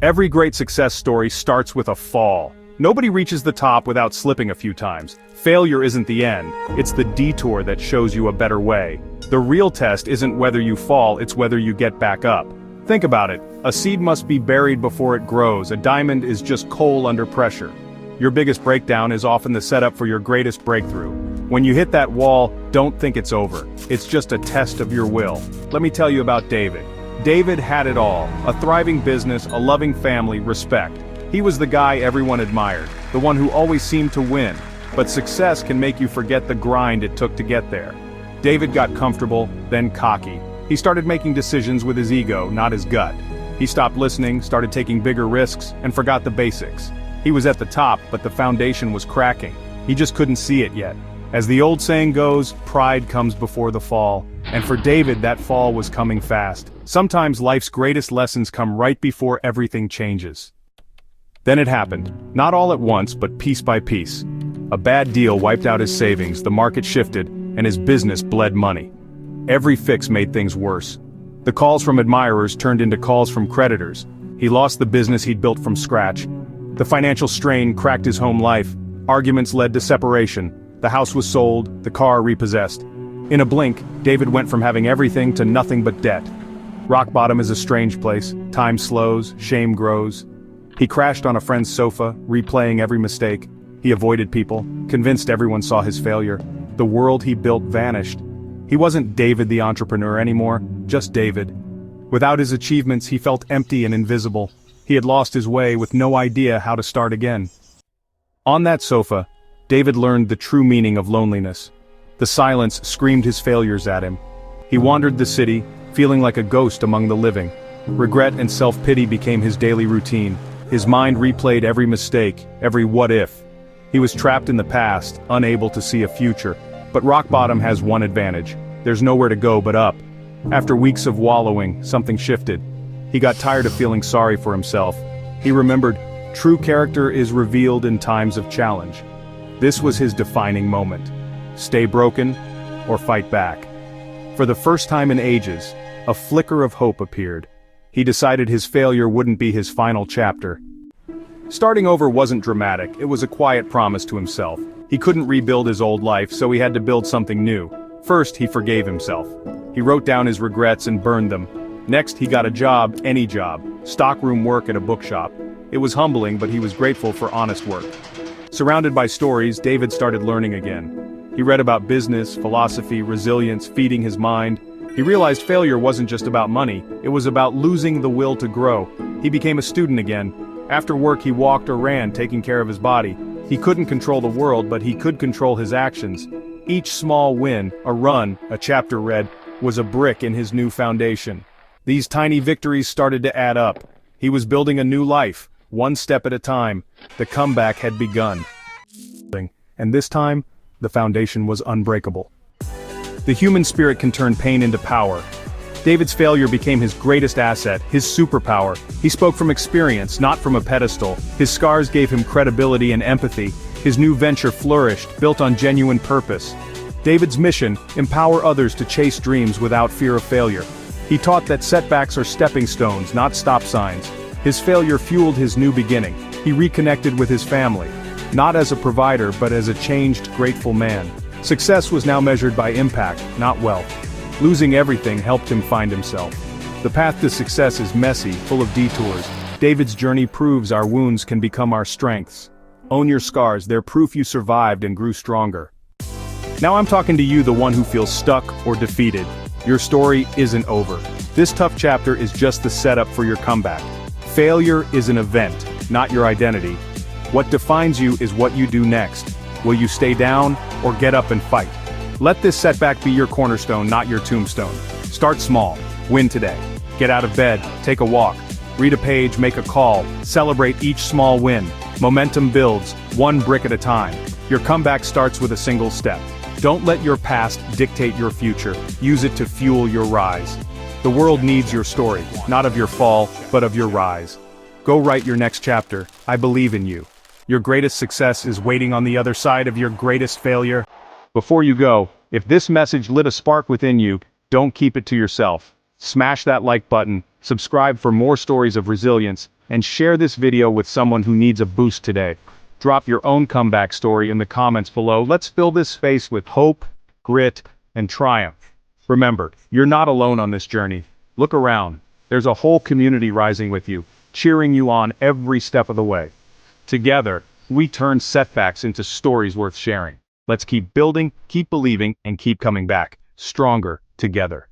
Every great success story starts with a fall. Nobody reaches the top without slipping a few times. Failure isn't the end, it's the detour that shows you a better way. The real test isn't whether you fall, it's whether you get back up. Think about it, a seed must be buried before it grows, a diamond is just coal under pressure. Your biggest breakdown is often the setup for your greatest breakthrough. When you hit that wall, don't think it's over. It's just a test of your will. Let me tell you about David. David had it all, a thriving business, a loving family, respect. He was the guy everyone admired, the one who always seemed to win. But success can make you forget the grind it took to get there. David got comfortable, then cocky. He started making decisions with his ego, not his gut. He stopped listening, started taking bigger risks, and forgot the basics. He was at the top, but the foundation was cracking. He just couldn't see it yet. As the old saying goes, pride comes before the fall. And for David, that fall was coming fast. Sometimes life's greatest lessons come right before everything changes. Then it happened. Not all at once, but piece by piece. A bad deal wiped out his savings, the market shifted, and his business bled money. Every fix made things worse. The calls from admirers turned into calls from creditors. He lost the business he'd built from scratch. The financial strain cracked his home life. Arguments led to separation. The house was sold, the car repossessed. In a blink, David went from having everything to nothing but debt. Rock bottom is a strange place. Time slows, shame grows. He crashed on a friend's sofa, replaying every mistake. He avoided people, convinced everyone saw his failure. The world he built vanished. He wasn't David the entrepreneur anymore, just David. Without his achievements, he felt empty and invisible. He had lost his way with no idea how to start again. On that sofa, David learned the true meaning of loneliness. The silence screamed his failures at him. He wandered the city, feeling like a ghost among the living. Regret and self-pity became his daily routine. His mind replayed every mistake, every what if. He was trapped in the past, unable to see a future. But rock bottom has one advantage. There's nowhere to go but up. After weeks of wallowing, something shifted. He got tired of feeling sorry for himself. He remembered, true character is revealed in times of challenge. This was his defining moment. Stay broken, or fight back. For the first time in ages, a flicker of hope appeared. He decided his failure wouldn't be his final chapter. Starting over wasn't dramatic, it was a quiet promise to himself. He couldn't rebuild his old life, so he had to build something new. First, he forgave himself. He wrote down his regrets and burned them. Next, he got a job, any job, stockroom work at a bookshop. It was humbling, but he was grateful for honest work. Surrounded by stories, David started learning again. He read about business, philosophy, resilience, feeding his mind. He realized failure wasn't just about money, it was about losing the will to grow. He became a student again. After work he walked or ran, taking care of his body. He couldn't control the world, but he could control his actions. Each small win, a run, a chapter read, was a brick in his new foundation. These tiny victories started to add up. He was building a new life, one step at a time. The comeback had begun. And this time, the foundation was unbreakable. The human spirit can turn pain into power. David's failure became his greatest asset, his superpower. He spoke from experience, not from a pedestal. His scars gave him credibility and empathy. His new venture flourished, built on genuine purpose. David's mission, empower others to chase dreams without fear of failure. He taught that setbacks are stepping stones, not stop signs. His failure fueled his new beginning. He reconnected with his family, not as a provider but as a changed, grateful man. Success was now measured by impact, not wealth. Losing everything helped him find himself. The path to success is messy, full of detours. David's journey proves our wounds can become our strengths. Own your scars, they're proof you survived and grew stronger. Now I'm talking to you, the one who feels stuck or defeated. Your story isn't over. This tough chapter is just the setup for your comeback. Failure is an event, not your identity. What defines you is what you do next. Will you stay down, or get up and fight? Let this setback be your cornerstone, not your tombstone. Start small, win today. Get out of bed, take a walk, read a page, make a call, celebrate each small win. Momentum builds, one brick at a time. Your comeback starts with a single step. Don't let your past dictate your future, use it to fuel your rise. The world needs your story, not of your fall, but of your rise. Go write your next chapter, I believe in you. Your greatest success is waiting on the other side of your greatest failure. Before you go, if this message lit a spark within you, don't keep it to yourself. Smash that like button, Subscribe for more stories of resilience, and share this video with someone who needs a boost today. Drop your own comeback story in the comments below. Let's fill this space with hope, grit, and triumph. Remember, you're not alone on this journey. Look around. There's a whole community rising with you, cheering you on every step of the way. Together, we turn setbacks into stories worth sharing. Let's keep building, keep believing, and keep coming back, stronger together.